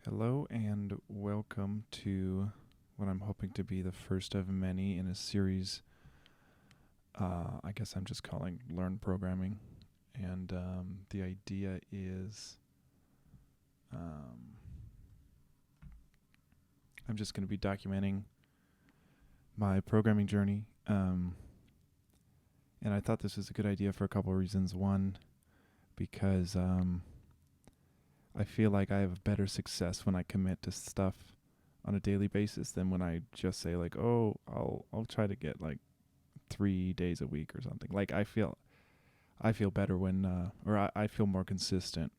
Hello and welcome to what I'm hoping to be the first of many in a series. I guess I'm just calling Learn Programming. And the idea is um, I'm just going to be documenting my programming journey. And I thought this was a good idea for a couple of reasons. One, because I feel like I have better success when I commit to stuff on a daily basis than when I just say like, oh, I'll try to get like 3 days a week or something. Like I feel better when I feel more consistent,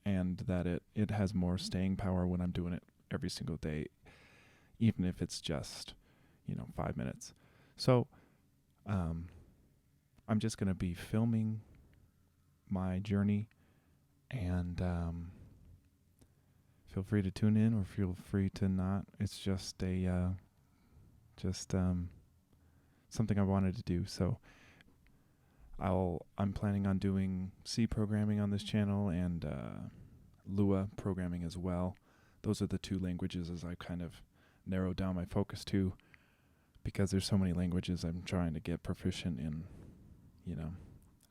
and that it has more staying power when I'm doing it every single day, even if it's just 5 minutes. So I'm just gonna be filming my journey, and feel free to tune in or feel free to not. It's just something I wanted to do. So I'm planning on doing C programming on this channel and Lua programming as well. Those are the two languages as I kind of narrowed down my focus to, because there's so many languages I'm trying to get proficient in.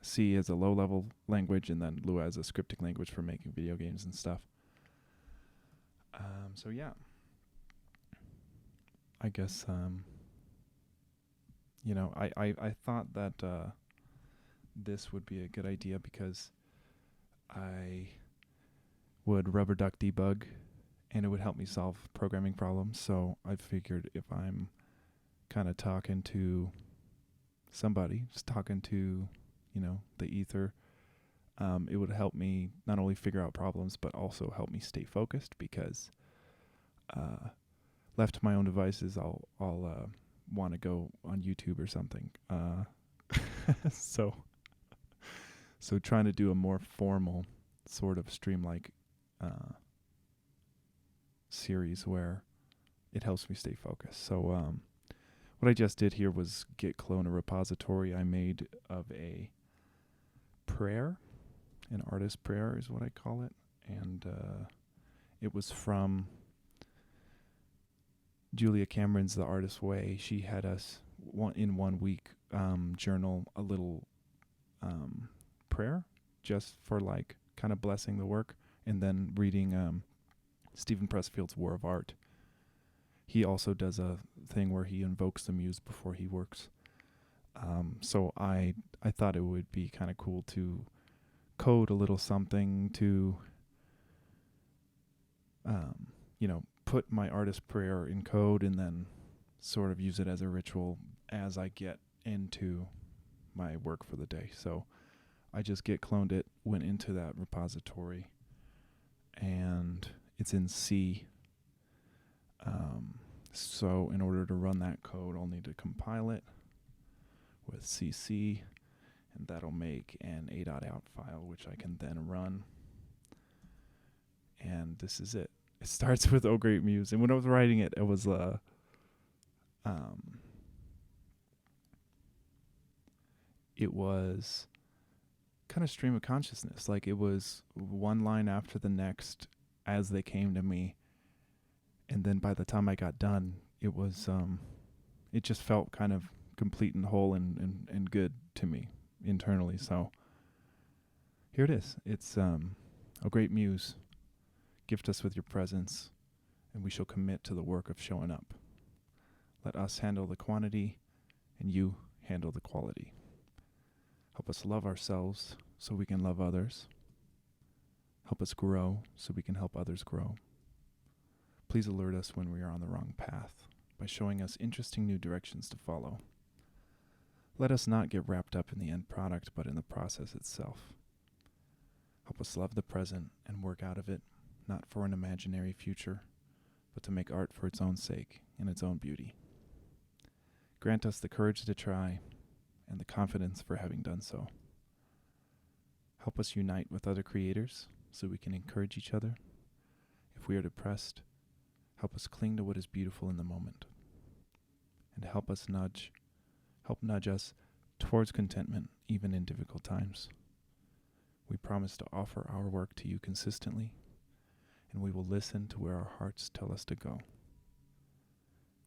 C is a low-level language, and then Lua is a scripting language for making video games and stuff. So yeah, I guess I thought that this would be a good idea because I would rubber duck debug and it would help me solve programming problems. So I figured if I'm kind of talking to somebody, just talking to, the ether, it would help me not only figure out problems, but also help me stay focused, because left to my own devices, I'll want to go on YouTube or something. So trying to do a more formal sort of stream-like series where it helps me stay focused. So what I just did here was git clone a repository I made of a prayer. An artist prayer is what I call it. And it was from Julia Cameron's The Artist's Way. She had us in 1 week journal a little prayer just for like kind of blessing the work, and then reading Stephen Pressfield's War of Art. He also does a thing where he invokes the muse before he works. So I thought it would be kind of cool to code a little something to put my artist prayer in code, and then sort of use it as a ritual as I get into my work for the day. So I just git cloned it, went into that repository, and it's in C. So in order to run that code, I'll need to compile it with cc, and that'll make an a.out file, which I can then run. And this is it. It starts with "Oh Great Muse," and when I was writing it, it was kind of stream of consciousness. Like, it was one line after the next as they came to me, and then by the time I got done, it was it just felt kind of complete and whole and good to me internally. So here it is. It's "Oh Great Muse, gift us with your presence, and we shall commit to the work of showing up. Let us handle the quantity, and you handle the quality. Help us love ourselves so we can love others. Help us grow so we can help others grow. Please alert us when we are on the wrong path by showing us interesting new directions to follow. Let us not get wrapped up in the end product, but in the process itself. Help us love the present and work out of it, not for an imaginary future, but to make art for its own sake and its own beauty. Grant us the courage to try and the confidence for having done so. Help us unite with other creators so we can encourage each other. If we are depressed, help us cling to what is beautiful in the moment. And help nudge us towards contentment even in difficult times. We promise to offer our work to you consistently and we will listen to where our hearts tell us to go.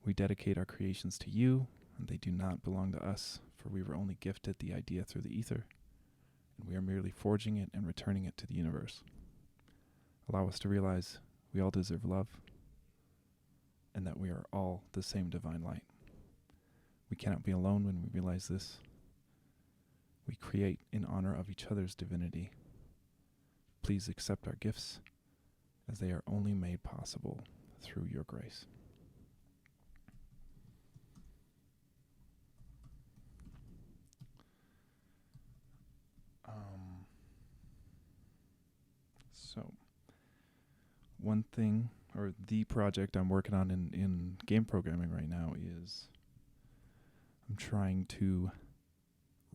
We dedicate our creations to you, and they do not belong to us, for we were only gifted the idea through the ether, and we are merely forging it and returning it to the universe. Allow us to realize we all deserve love, and that we are all the same divine light. We cannot be alone when we realize this. We create in honor of each other's divinity. Please accept our gifts, as they are only made possible through your grace. So, one thing, or the project I'm working on in game programming right now is I'm trying to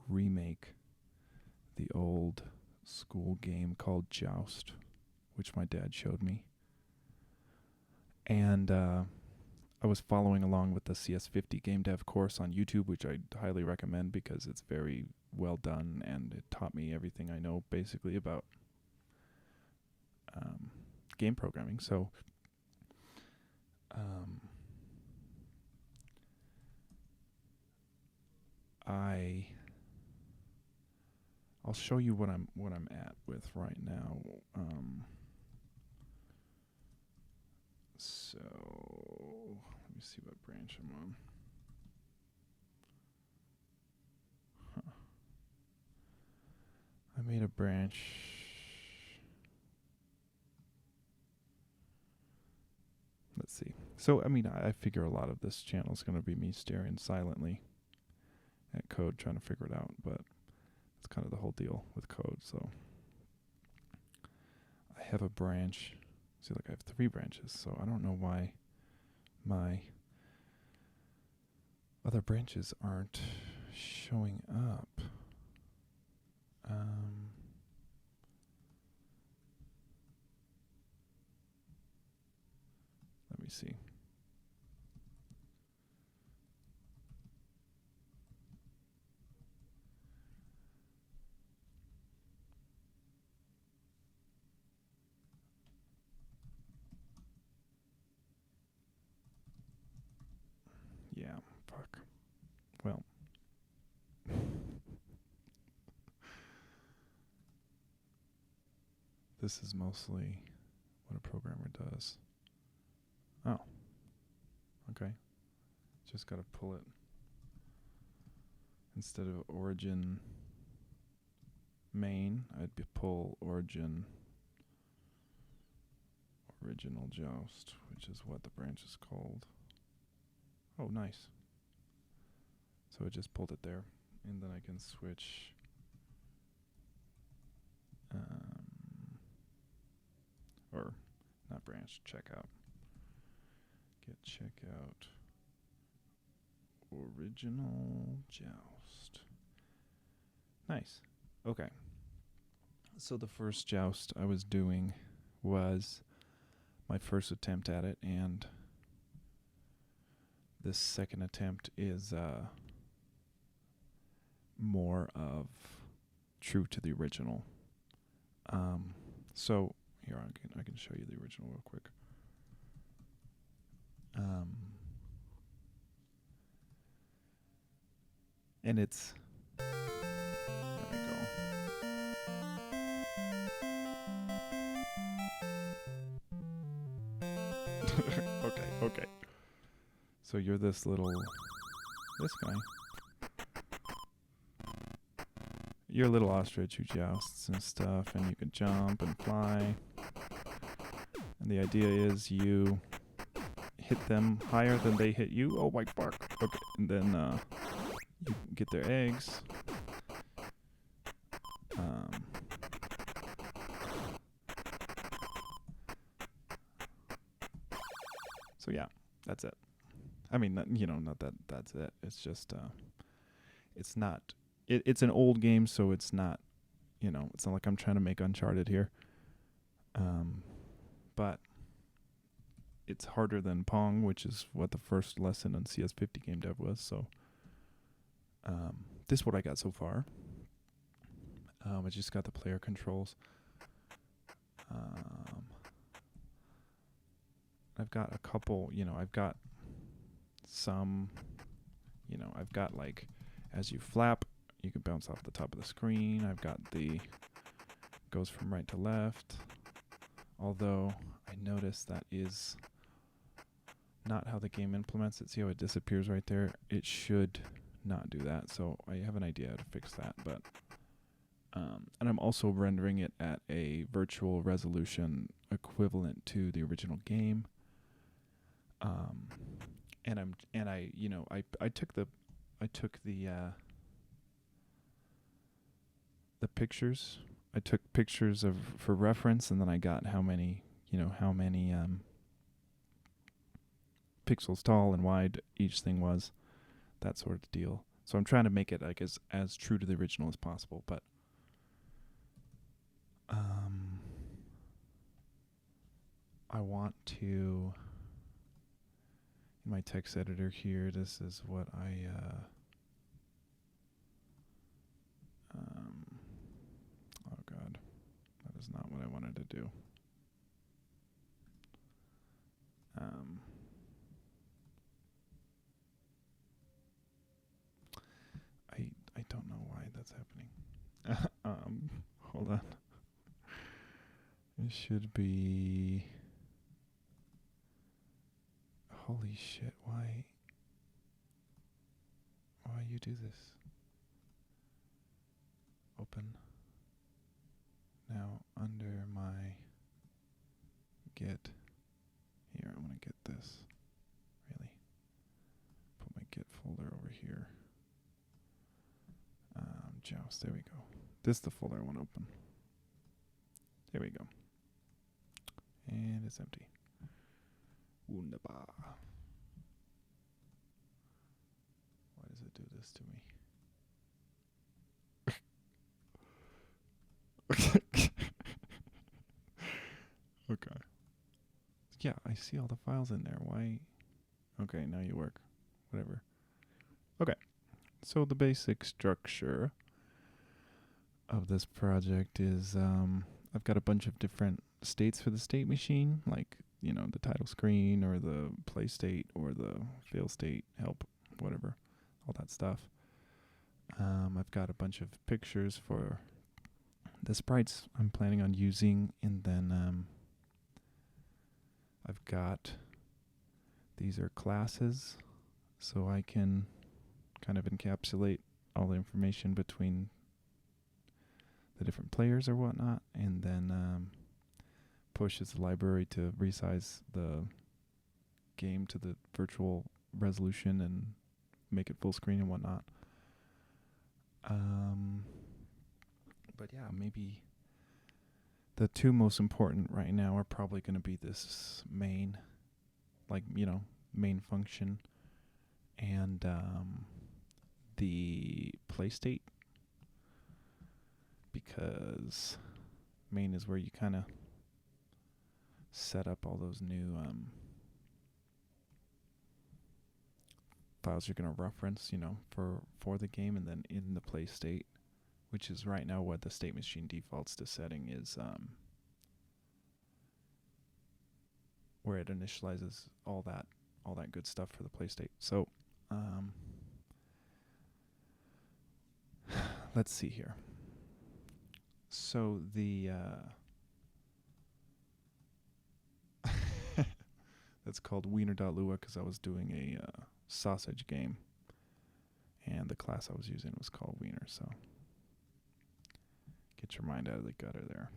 remake the old school game called Joust, which my dad showed me. And I was following along with the CS50 game dev course on YouTube, which I highly recommend because it's very well done and it taught me everything I know basically about game programming. So I'll show you what I'm at with right now. So let me see what branch I'm on. I made a branch. Let's see. So, I mean, I figure a lot of this channel is going to be me staring silently at code, trying to figure it out, but it's kind of the whole deal with code. So I have a branch. See, like I have 3 branches, so I don't know why my other branches aren't showing up. Let me see. Yeah, fuck. Well. This is mostly what a programmer does. Oh. Okay. Just gotta pull it. Instead of origin main, I'd pull origin original Joust, which is what the branch is called. Oh, nice. So it just pulled it there, and then I can switch or not branch, checkout. Get checkout original Joust. Nice. Okay. So the first Joust I was doing was my first attempt at it, and this second attempt is more of true to the original. So here I can show you the original real quick. And it's, there we go. Okay. So you're this guy. You're a little ostrich who jousts and stuff, and you can jump and fly. And the idea is you hit them higher than they hit you. Oh my fuck. Okay. And then you get their eggs. So yeah, that's it. I mean, not that that's it. It's just, it's not, it's an old game, so it's not, it's not like I'm trying to make Uncharted here. But it's harder than Pong, which is what the first lesson on CS50 game dev was. So this is what I got so far. I just got the player controls. I've got a couple, I've got some, I've got like, as you flap, you can bounce off the top of the screen. I've got goes from right to left. Although I noticed that is not how the game implements it. See how it disappears right there? It should not do that. So I have an idea how to fix that. But and I'm also rendering it at a virtual resolution equivalent to the original game. I took the pictures. I took pictures for reference, and then I got how many pixels tall and wide each thing was, that sort of deal. So I'm trying to make it like as true to the original as possible, but I want to, in my text editor here, this is what oh god, that is not what I wanted to do. I don't know why that's happening. Hold on. It should be, holy shit, why you do this? Open. Now under my Git, here, I'm gonna get this, really. Put my Git folder over here. Joust, there we go. This is the folder I want to open. There we go. And it's empty. Wunderbar. Why does it do this to me? Okay. Yeah, I see all the files in there. Why? Okay, now you work. Whatever. Okay. So the basic structure of this project is I've got a bunch of different states for the state machine, like, the title screen or the play state or the fail state, help, whatever, all that stuff. I've got a bunch of pictures for the sprites I'm planning on using, and then I've got, these are classes, so I can kind of encapsulate all the information between the different players or whatnot, and then push as a library to resize the game to the virtual resolution and make it full screen and whatnot. But yeah, maybe the two most important right now are probably going to be this main, main function, and the play state, because main is where you kind of set up all those new files you're going to reference, for the game, and then in the play state, which is right now what the state machine defaults to setting, is where it initializes all that good stuff for the play state. So let's see here. So the that's called wiener.lua because I was doing a sausage game, and the class I was using was called wiener. So get your mind out of the gutter there.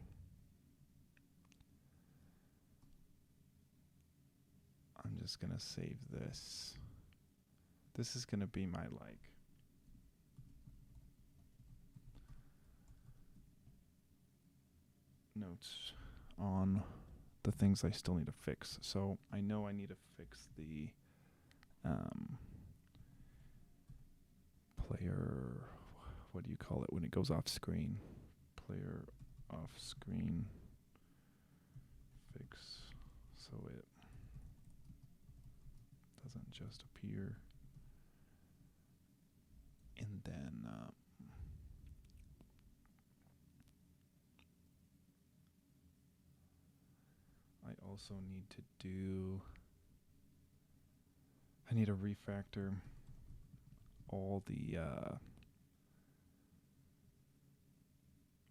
I'm just gonna save this. This is gonna be my notes on the things I still need to fix. So I know I need to fix the player, what do you call it when it goes off screen? Player off screen fix, so it doesn't just appear. And then I also need to do, I need to refactor all the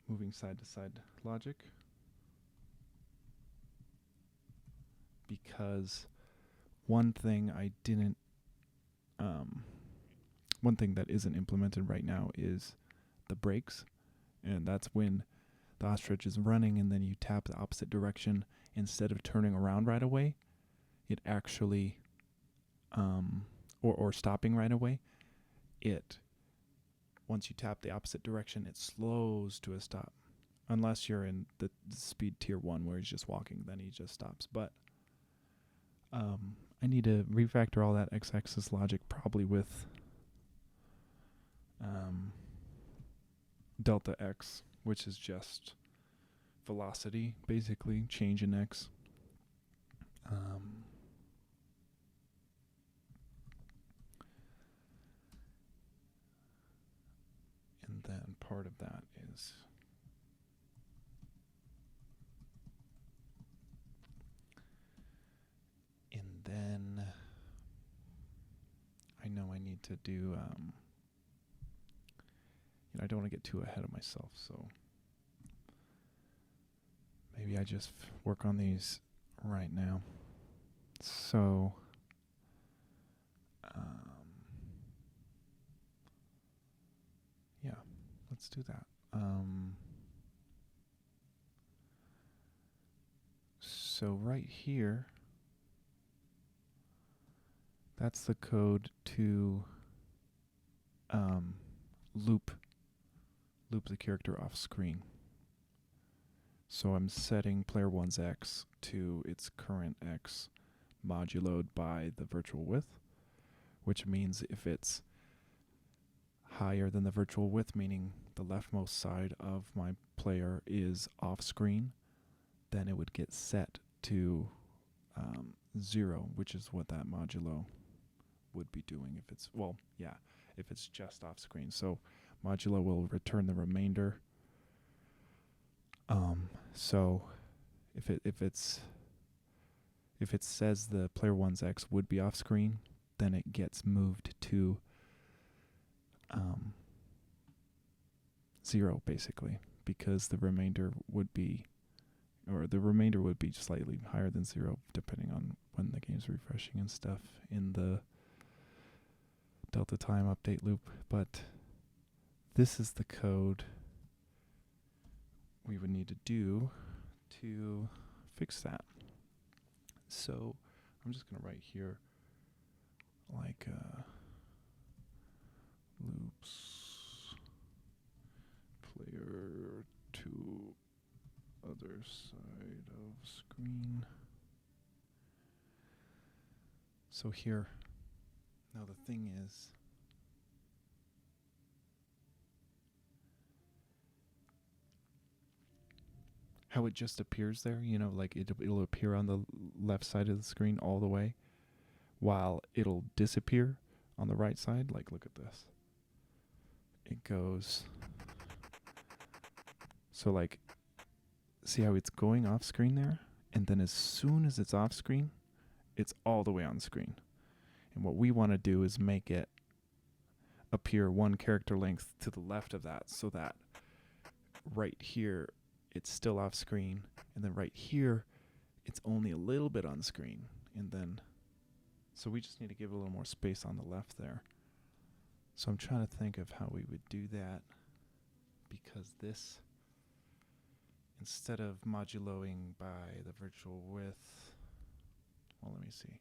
moving side to side logic, because one thing that isn't implemented right now is the brakes, and that's when the ostrich is running and then you tap the opposite direction instead of turning around right away. It actually, or stopping right away, once you tap the opposite direction, it slows to a stop. Unless you're in the speed tier 1 where he's just walking, then he just stops. But I need to refactor all that x-axis logic, probably with delta x, which is just velocity, basically, change in x. And then part of that is then I know I need to do, I don't want to get too ahead of myself, so maybe I just work on these right now. So, yeah, let's do that. So right here, that's the code to loop the character off screen. So I'm setting player 1's x to its current x moduloed by the virtual width, which means if it's higher than the virtual width, meaning the leftmost side of my player is off screen, then it would get set to 0, which is what that modulo would be doing if it's, if it's just off screen. So modulo will return the remainder. So if it says the player 1's x would be off screen, then it gets moved to 0, basically, because the remainder would be slightly higher than 0, depending on when the game's refreshing and stuff in the delta time update loop. But this is the code we would need to do to fix that. So I'm just going to write here like loops player to other side of screen. So here, now the thing is, how it just appears there, like it'll appear on the left side of the screen all the way, while it'll disappear on the right side. Like, look at this. It goes, so like, see how it's going off screen there? And then as soon as it's off screen, it's all the way on screen. And what we want to do is make it appear one character length to the left of that, so that right here it's still off screen, and then right here it's only a little bit on screen. And then, so we just need to give a little more space on the left there. So I'm trying to think of how we would do that, because this, instead of moduloing by the virtual width, well, let me see.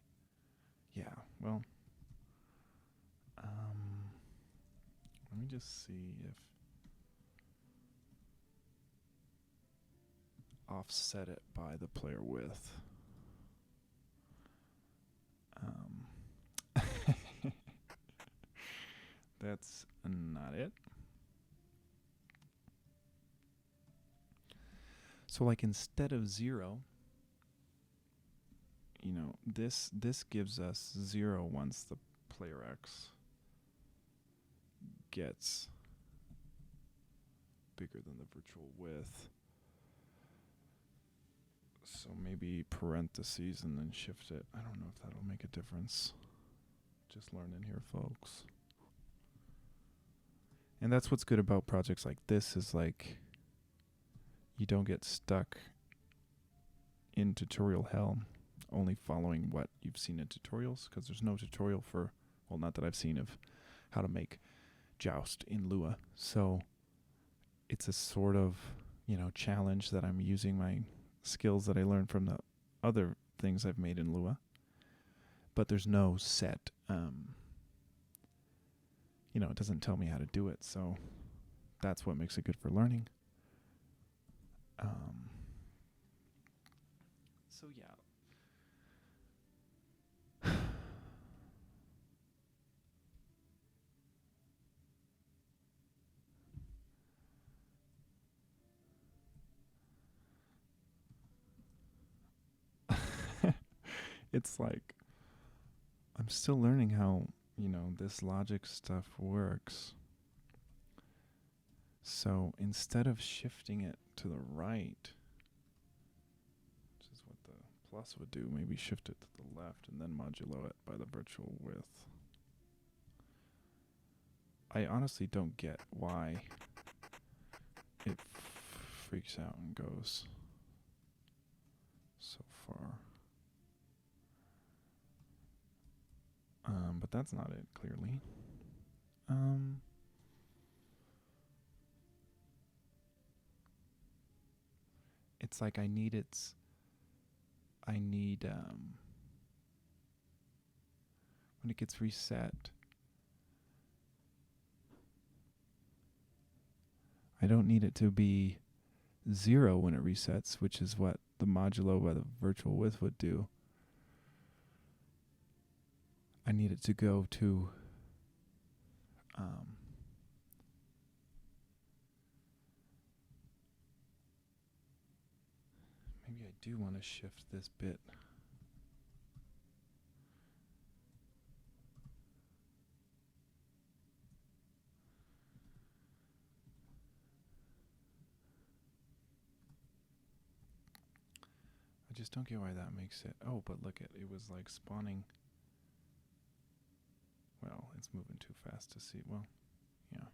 Yeah, well, let me just see if offset it by the player width. That's not it. So like, instead of 0, this gives us 0 once the player x gets bigger than the virtual width. So maybe parentheses and then shift it. I don't know if that'll make a difference. Just learning here, folks. And that's what's good about projects like this is like you don't get stuck in tutorial hell only following what you've seen in tutorials, because there's no tutorial for, well, not that I've seen, of how to make Joust in Lua. So it's a sort of, challenge that I'm using my skills that I learned from the other things I've made in Lua. But there's no set, it doesn't tell me how to do it. So that's what makes it good for learning. So yeah. It's like I'm still learning how, this logic stuff works. So instead of shifting it to the right, which is what the plus would do, maybe shift it to the left and then modulo it by the virtual width. I honestly don't get why it freaks out and goes so far. But that's not it, clearly. It's like I need when it gets reset, I don't need it to be 0 when it resets, which is what the modulo by the virtual width would do. I need it to go to maybe I do want to shift this bit. I just don't get why that makes it. Oh, but look, it was like spawning. Well, it's moving too fast to see. Well, yeah.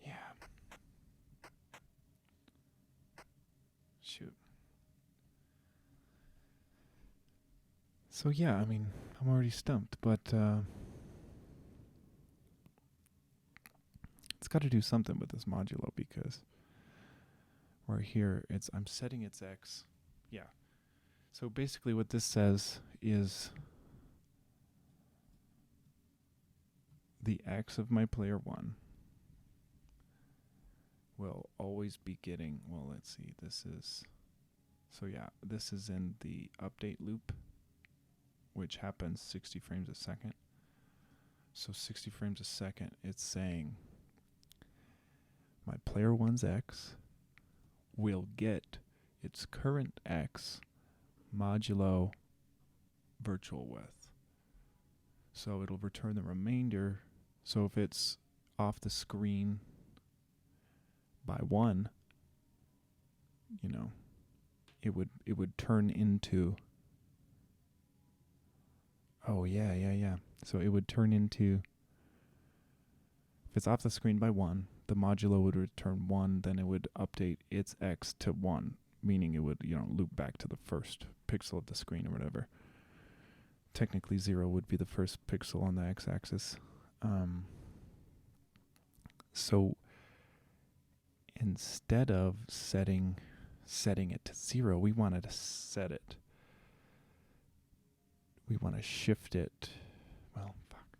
Yeah. Shoot. So yeah, I mean, I'm already stumped, but it's got to do something with this modulo, because right here, I'm setting its x. Yeah. So basically what this says is the x of my player 1 will always be getting, well, let's see, this is in the update loop, which happens 60 frames a second. So 60 frames a second, it's saying my player 1's x will get its current x modulo virtual width. So it'll return the remainder. So if it's off the screen by 1, it would turn into, oh yeah. So it would turn into, if it's off the screen by 1, the modulo would return 1, then it would update its x to 1, meaning it would, loop back to the first pixel of the screen or whatever. Technically 0 would be the first pixel on the x-axis. So instead of setting it to 0, we wanted to set it. We want to shift it. Well, fuck.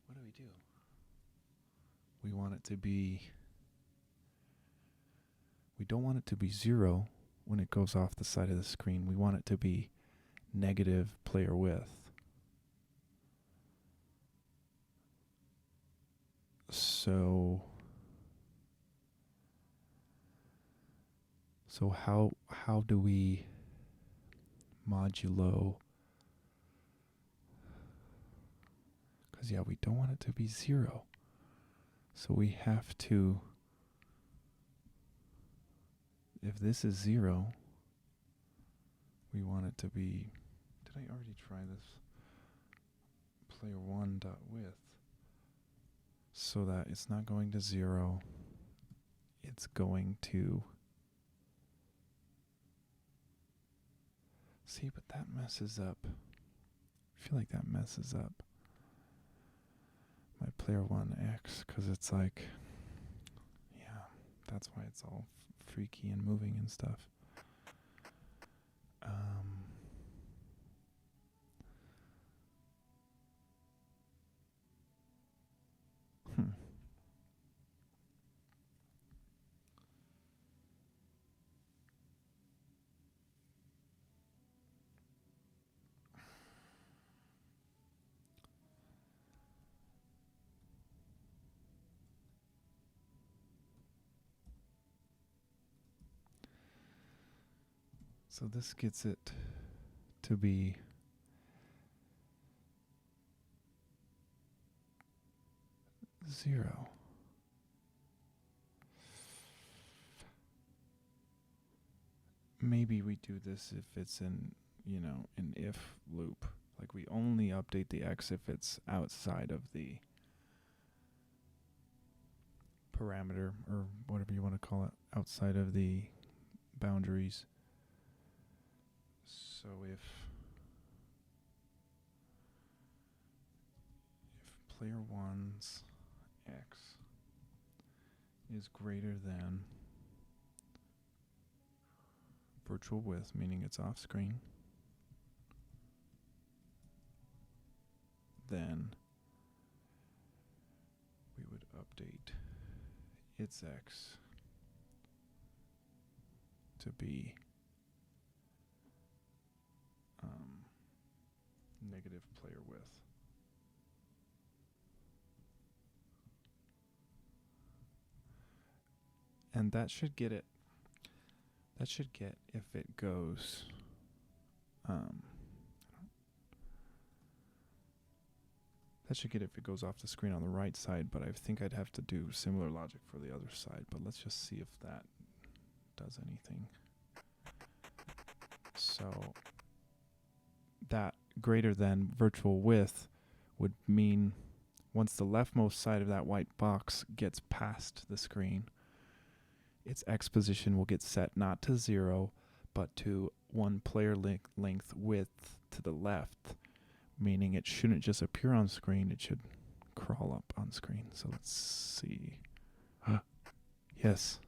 What do we do? We want it to be, we don't want it to be 0 when it goes off the side of the screen. We want it to be negative player width. So how do we modulo? Because yeah, we don't want it to be 0. So we have to, if this is 0, we want it to be, did I already try this? Player1 dot width. So that it's not going to 0. It's going to, see, but that messes up. I feel like that messes up my player1x, because it's like, yeah, that's why it's all freaky and moving and stuff. So this gets it to be zero. Maybe we do this if it's in, an if loop. Like we only update the x if it's outside of the parameter, or whatever you want to call it, outside of the boundaries. So if player one's x is greater than virtual width, meaning it's off screen, then we would update its x to be negative player width. And that should get it. That should get if it goes. That should get if it goes off the screen on the right side, but I think I'd have to do similar logic for the other side. But let's just see if that does anything. So that greater than virtual width would mean once the leftmost side of that white box gets past the screen, its x position will get set not to 0, but to one player length width to the left, meaning it shouldn't just appear on screen, it should crawl up on screen. So let's see. Yes.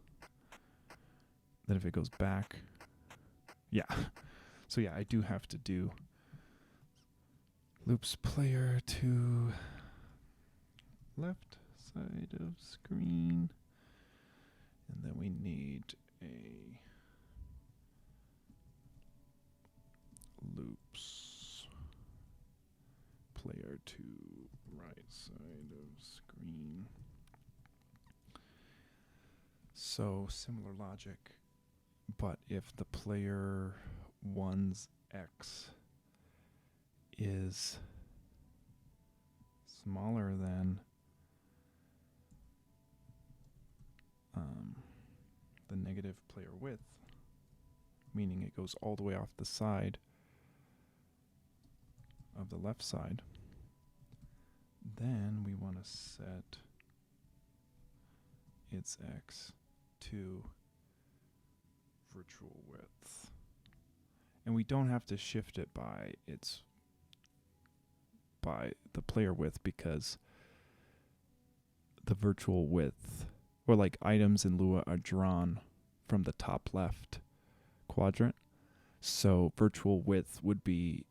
Then if it goes back, yeah. So yeah, I do have to do loops player to left side of screen. And then we need a loops player to right side of screen. So similar logic, but if the player one's x is smaller than the negative player width, meaning it goes all the way off the side of the left side, then we want to set its x to virtual width. And we don't have to shift it by the player width, because the virtual width, or like items in Lua, are drawn from the top left quadrant. So virtual width would be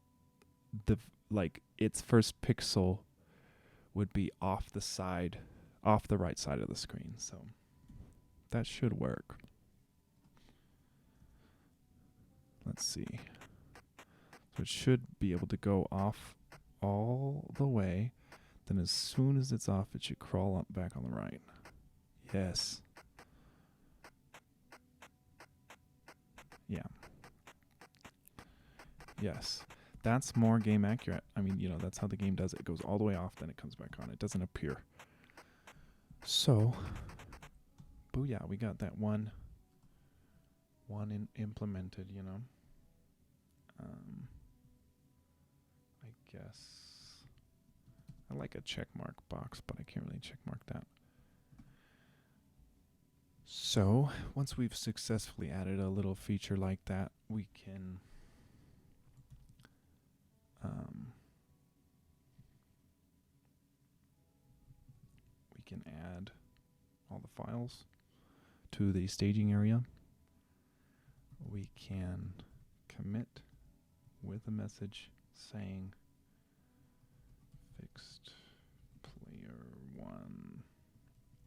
its first pixel would be off the right side of the screen. So that should work. Let's see. So it should be able to go off all the way. Then as soon as it's off, it should crawl up back on the right. Yes. Yeah. Yes. That's more game accurate. I mean, you know, that's how the game does it. It goes all the way off, then it comes back on. It doesn't appear. So, booyah, we got that one implemented, you know. I guess I like a check mark box, but I can't really check mark that. So, once we've successfully added a little feature like that, we can add all the files to the staging area. We can commit with a message saying fixed player 1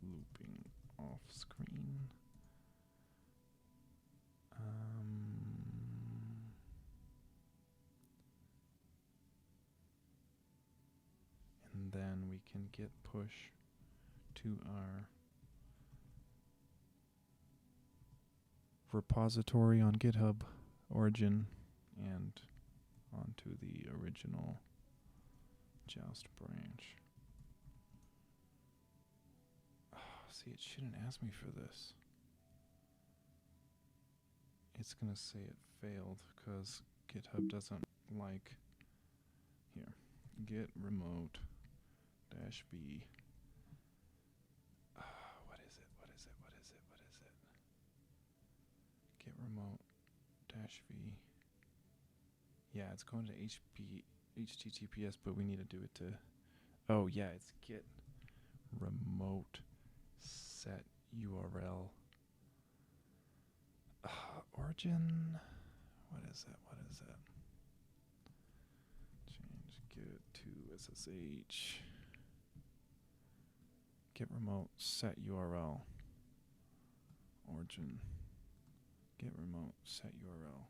looping off screen. And then we can git push to our repository on GitHub origin and onto the original Joust branch. Oh, see, it shouldn't ask me for this. It's going to say it failed because GitHub doesn't like. Here, git remote dash B. What is it? Git remote dash V. Yeah, it's going to HTTPS, but we need to do it to. Oh yeah, it's git remote set URL. Origin. What is it? Change git to SSH. Git remote set URL. Origin. Git remote set URL.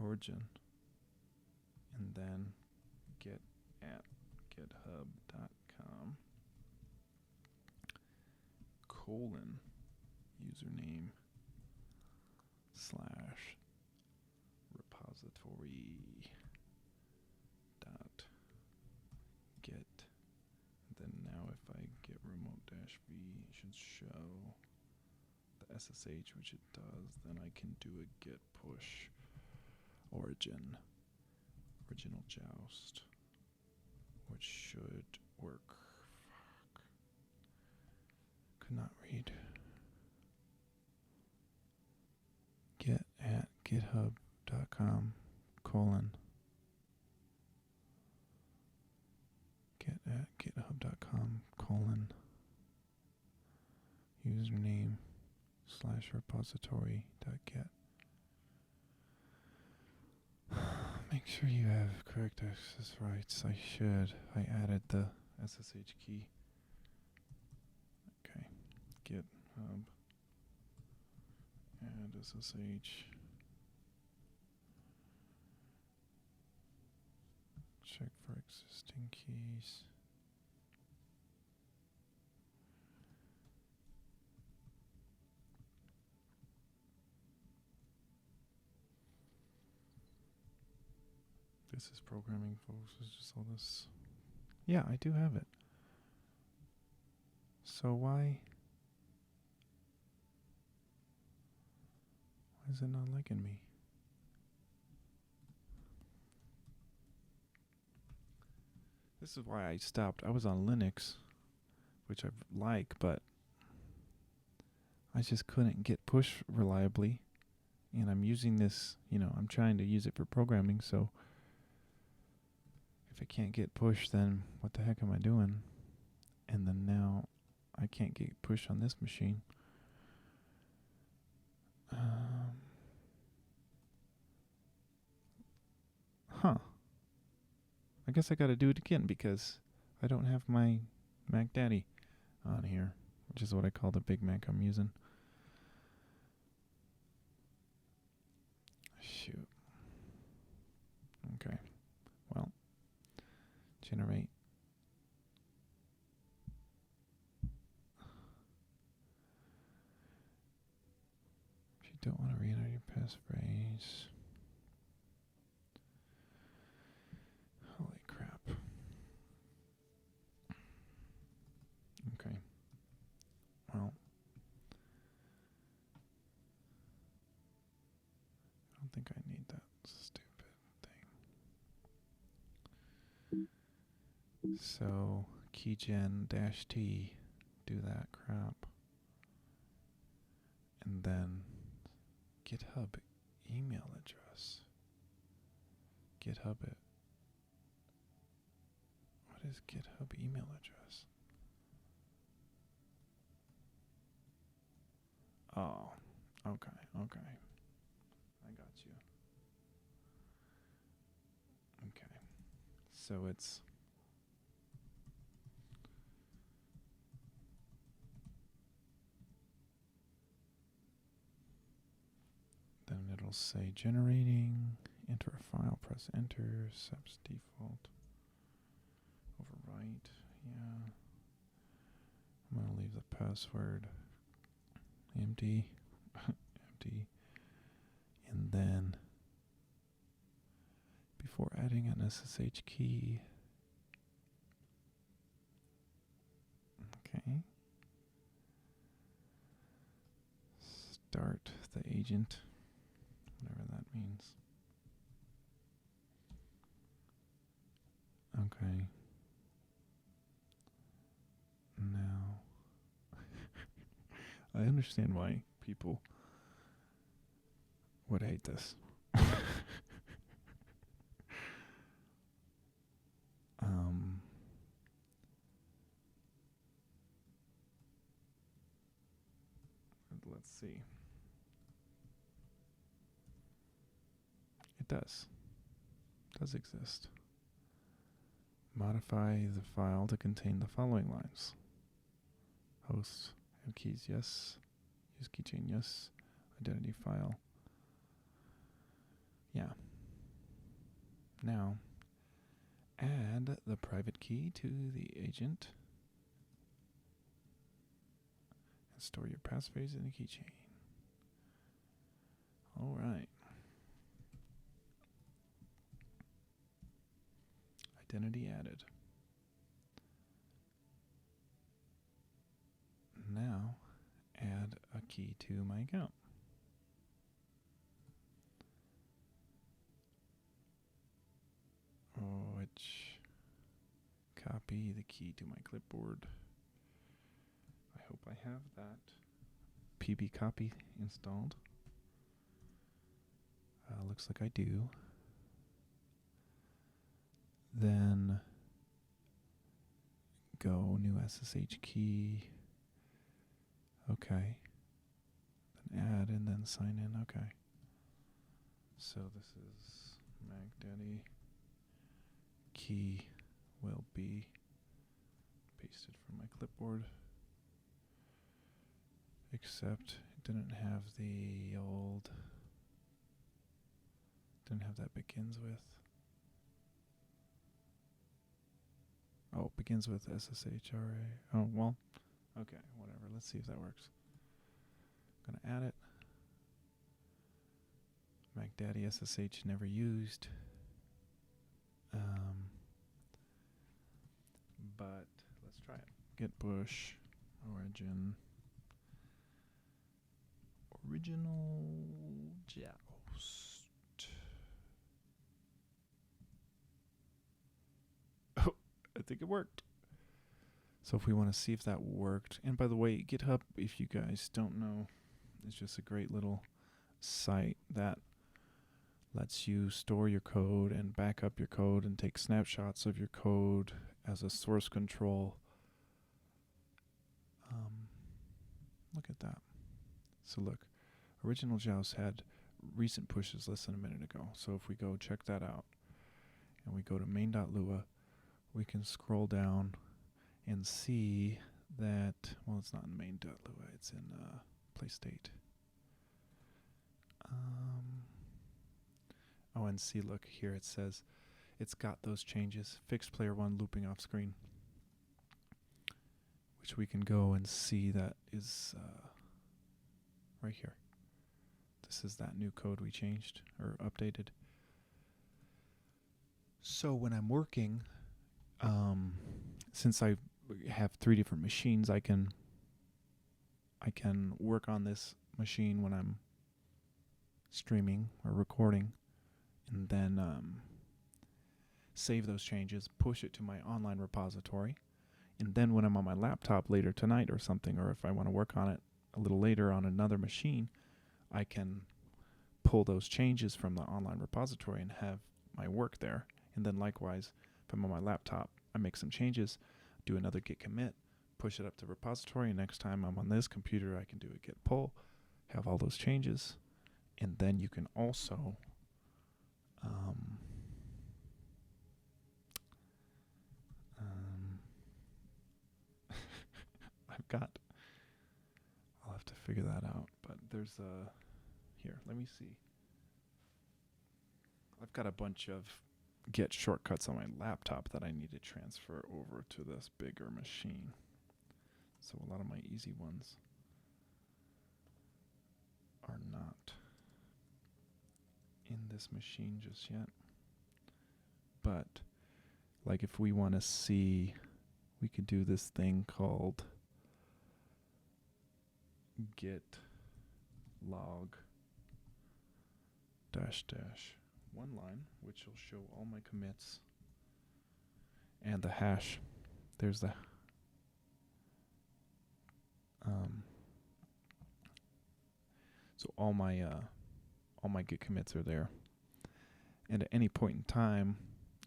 Origin. And then git at github.com colon username slash repository dot git. Then now if I git remote dash v, it should show the SSH, which it does. Then I can do a git push origin original Joust, which should work. Fuck. Could not read. Git at github.com colon git at github.com colon username slash repository dot get. Make sure you have correct access rights. I should. I added the SSH key. Okay. GitHub. Add SSH. Check for existing keys. This is programming, folks. It's just all this. Yeah, I do have it. So why is it not liking me? This is why I stopped. I was on Linux, which I like, but I just couldn't get push reliably. And I'm using this, you know, I'm trying to use it for programming, so if it can't get push, then what the heck am I doing? And then now I can't get push on this machine. I guess I gotta do it again because I don't have my Mac Daddy on here, which is what I call the Big Mac I'm using. Shoot. Generate. If you don't want to re-enter your passphrase. Holy crap. Okay. Well, I don't think I need that stupid thing. So, keygen-t, do that crap. And then GitHub email address. GitHub it. What is GitHub email address? Oh, okay. I got you. Okay. So it's then it'll say generating, enter a file, press enter, SEP's default, overwrite, yeah. I'm gonna leave the password empty, empty, and then before adding an SSH key, okay, start the agent, whatever that means. Okay. Now, I understand why people would hate this. Let's see. It does exist. Modify the file to contain the following lines. Host, have keys, yes. Use keychain, yes. Identity file. Yeah. Now, add the private key to the agent and store your passphrase in the keychain. All right. Identity added. Now, add a key to my account. Which copy the key to my clipboard. I hope I have that pb copy installed. Looks like I do. Then go new SSH key. Okay. Then add and then sign in. Okay. So this is MacDaddy. Key will be pasted from my clipboard. Except it didn't have the old. Didn't have that begins with. Oh, it begins with SSHRA. Oh, well. Okay, whatever. Let's see if that works. I'm going to add it. MacDaddy SSH never used. But let's try it. Git push origin. Original Joust. Oh, I think it worked. So if we want to see if that worked, and by the way, GitHub, if you guys don't know, is just a great little site that lets you store your code and back up your code and take snapshots of your code as a source control. Look at that. So look, original Joust had recent pushes less than a minute ago. So if we go check that out and we go to main.lua, we can scroll down and see that, well, it's not in main.lua, it's in playstate. Oh, and see, look, here it says it's got those changes. Fixed player 1 looping off screen, which we can go and see that is right here. This is that new code we changed or updated. So when I'm working, since I have 3 different machines, I can work on this machine when I'm streaming or recording, and then save those changes, push it to my online repository, and then when I'm on my laptop later tonight or something, or if I want to work on it a little later on another machine, I can pull those changes from the online repository and have my work there. And then likewise, if I'm on my laptop, I make some changes, do another git commit, push it up to repository, and next time I'm on this computer, I can do a git pull, have all those changes, and then you can also I'll have to figure that out, but there's here, let me see. I've got a bunch of Git shortcuts on my laptop that I need to transfer over to this bigger machine. So a lot of my easy ones are not in this machine just yet. But like if we want to see, we could do this thing called git log dash one line, which will show all my commits and the hash. There's the so all my git commits are there, and at any point in time,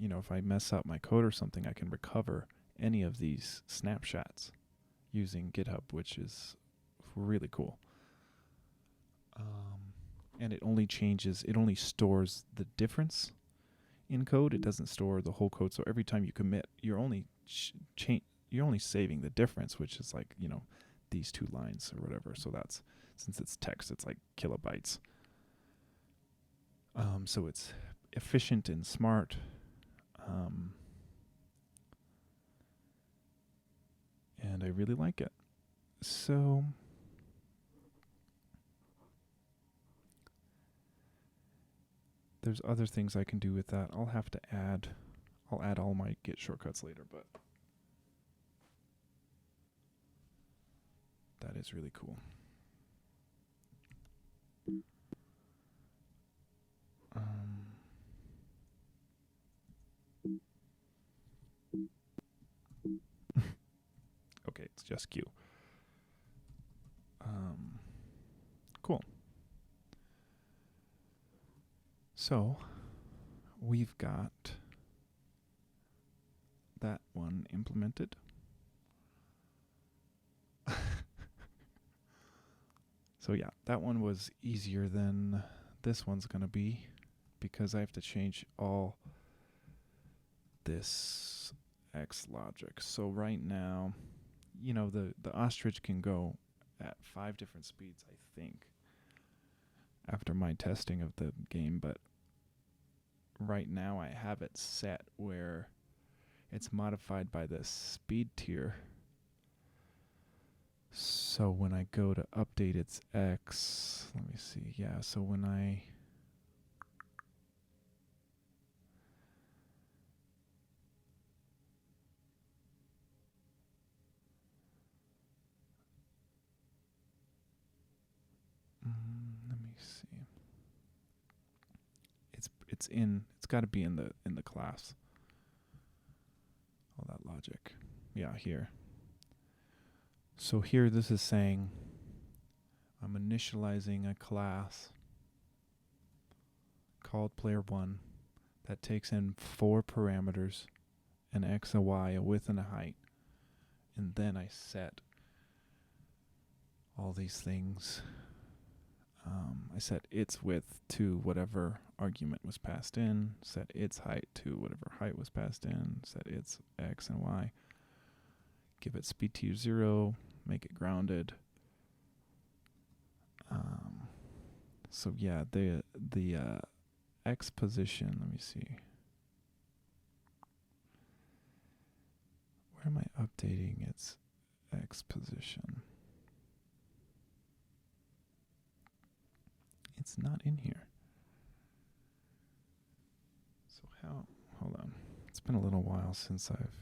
you know, if I mess up my code or something, I can recover any of these snapshots using GitHub, which is really cool. And it only stores the difference in code. It doesn't store the whole code. So every time you commit, you're only saving the difference, which is like, you know, these 2 lines or whatever. So that's, since it's text, it's like kilobytes. So it's efficient and smart. And I really like it. So there's other things I can do with that. I'll add all my Git shortcuts later, but that is really cool. Okay, it's just Q. Cool. So we've got that one implemented. So yeah, that one was easier than this one's going to be, because I have to change all this X logic. So right now, you know, the ostrich can go at 5 different speeds, I think, after my testing of the game, but right now I have it set where it's modified by the speed tier. So when I go to update its X, let me see, yeah, so when I let me see. It's got to be in the class. All that logic. Yeah, here. So here this is saying I'm initializing a class called player1 that takes in 4 parameters, an X, a Y, a width, and a height. And then I set all these things. I set its width to whatever argument was passed in, set its height to whatever height was passed in, set its X and Y, give it speed to 0, make it grounded. So yeah, the X position, let me see. Where am I updating its X position? It's not in here. So how, hold on. It's been a little while since I've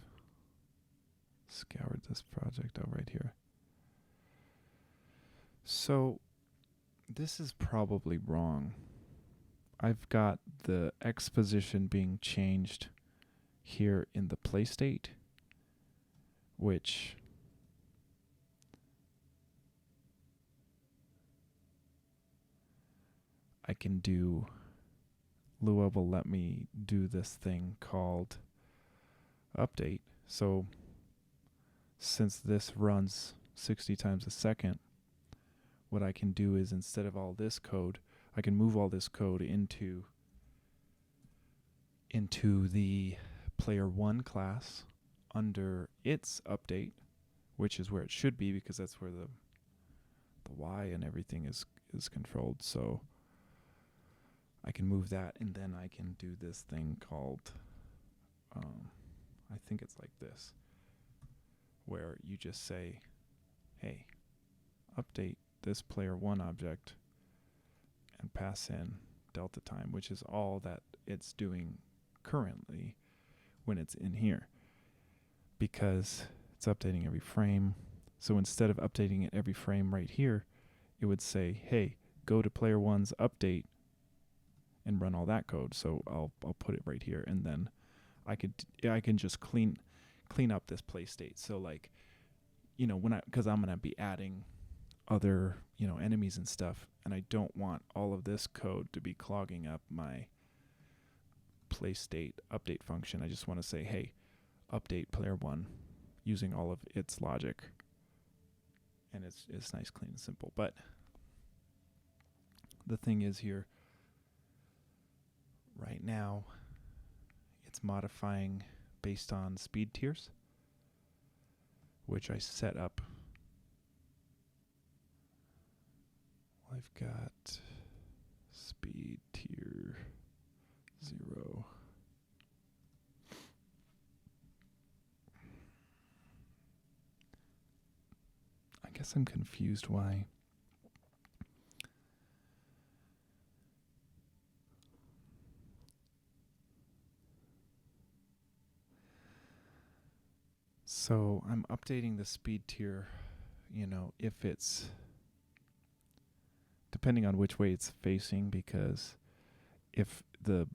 scoured this project out right here. So this is probably wrong. I've got the X position being changed here in the play state, which I can do. Lua will let me do this thing called update. So since this runs 60 times a second, what I can do is instead of all this code, I can move all this code into the player one class under its update, which is where it should be because that's where the Y and everything is controlled. So I can move that, and then I can do this thing called, I think it's like this, where you just say, hey, update this player one object and pass in delta time, which is all that it's doing currently when it's in here, because it's updating every frame. So instead of updating it every frame right here, it would say, hey, go to player one's update and run all that code. So I'll put it right here, and then I can just clean up this play state. So like, you know, because I'm gonna be adding other, you know, enemies and stuff, and I don't want all of this code to be clogging up my play state update function. I just want to say, hey, update player one using all of its logic, and it's nice, clean, and simple. But the thing is here, right now, it's modifying based on speed tiers, which I set up. I've got speed tier 0. I guess I'm confused why. So I'm updating the speed tier, you know, if it's depending on which way it's facing, because if the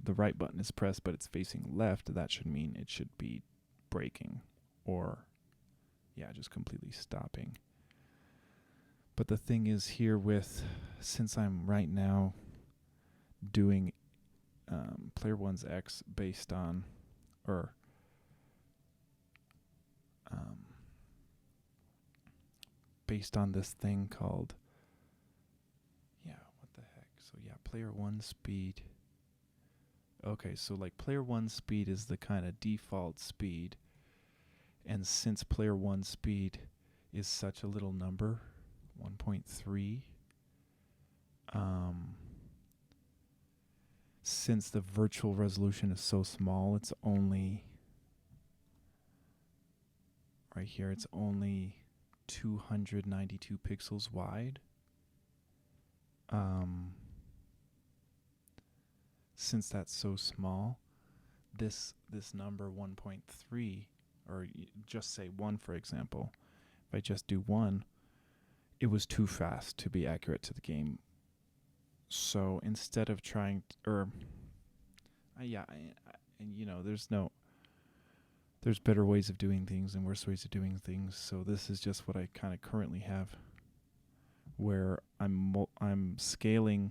right button is pressed but it's facing left, that should mean it should be braking, or just completely stopping. But the thing is here, since I'm right now doing player one's X based on, or based on this thing called, what the heck? So player one speed. Okay, so like player one speed is the kind of default speed, and since player one speed is such a little number, 1.3, since the virtual resolution is so small, it's only right here, it's only 292 pixels wide. Since that's so small, this number 1.3, or just say 1 for example, if I just do 1, it was too fast to be accurate to the game. So instead of trying and you know, there's better ways of doing things and worse ways of doing things. So this is just what I kind of currently have, where I'm scaling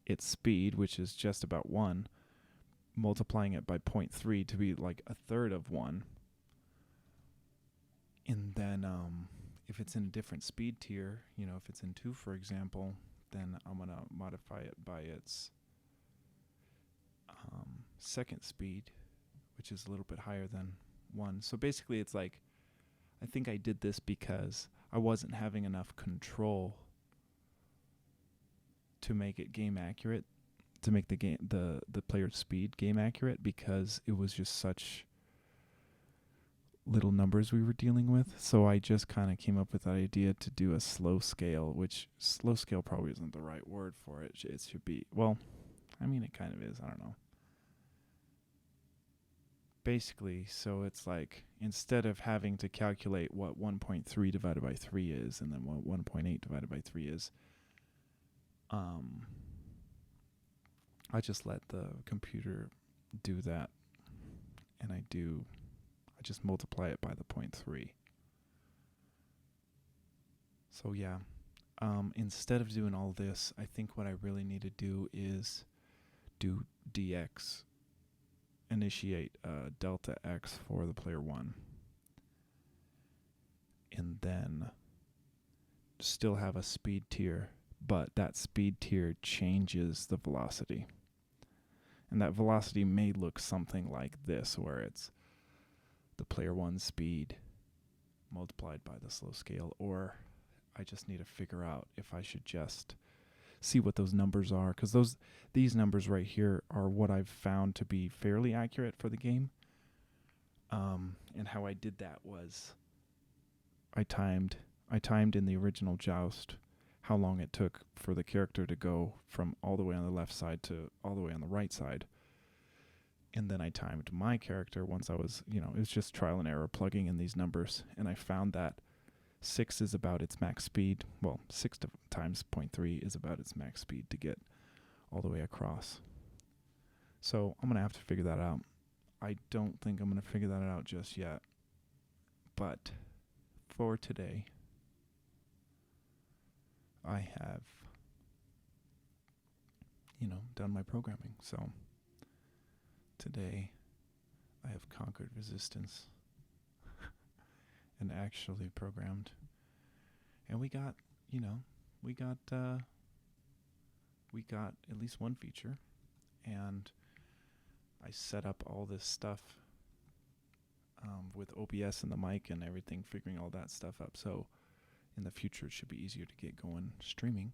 its speed, which is just about 1, multiplying it by 0.3 to be like a third of 1. And then if it's in a different speed tier, you know, if it's in 2, for example, then I'm going to modify it by its second speed, which is a little bit higher than 1. So basically it's like, I think I did this because I wasn't having enough control to make it game accurate, to make the player's speed game accurate, because it was just such little numbers we were dealing with. So I just kind of came up with that idea to do a slow scale, which slow scale probably isn't the right word for it. It should be, well, I mean, it kind of is. I don't know. Basically, so it's like instead of having to calculate what 1.3 divided by 3 is and then what 1.8 divided by 3 is, I just let the computer do that, and I just multiply it by the 0.3. So yeah, instead of doing all this, I think what I really need to do is do dx, initiate delta x for the player 1, and then still have a speed tier, but that speed tier changes the velocity. And that velocity may look something like this, where it's the player 1 speed multiplied by the slow scale, or I just need to figure out if I should just see what those numbers are, because these numbers right here are what I've found to be fairly accurate for the game. And how I did that was I timed in the original Joust how long it took for the character to go from all the way on the left side to all the way on the right side. And then I timed my character once I was, it was just trial and error plugging in these numbers. And I found that 6 is about its max speed. Well, 6 times 0.3 is about its max speed to get all the way across. So I'm going to have to figure that out. I don't think I'm going to figure that out just yet. But for today, I have, done my programming. So today I have conquered resistance and actually programmed. And we got at least one feature, and I set up all this stuff with OBS and the mic and everything, figuring all that stuff up. So in the future, it should be easier to get going streaming.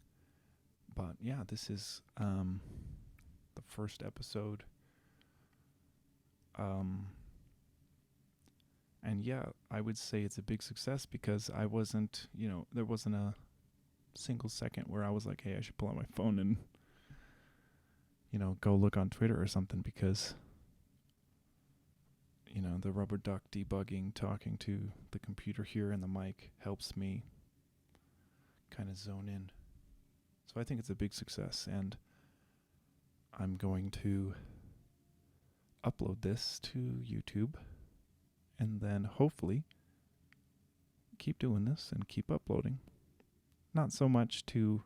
But yeah, this is the first episode. And yeah, I would say it's a big success because I wasn't, there wasn't a single second where I was like, hey, I should pull out my phone and, go look on Twitter or something, because, the rubber duck debugging, talking to the computer here and the mic helps me kind of zone in. So I think it's a big success, and I'm going to upload this to YouTube and then hopefully keep doing this and keep uploading. Not so much to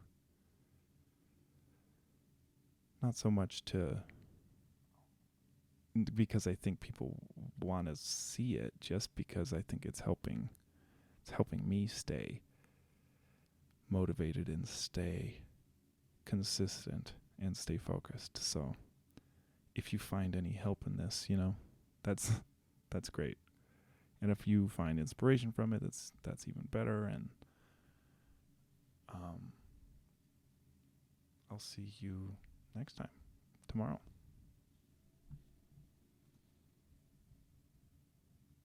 because I think people want to see it, just because I think it's helping me stay motivated and stay consistent and stay focused. So if you find any help in this, that's great. And if you find inspiration from it, that's even better. And I'll see you next time, tomorrow.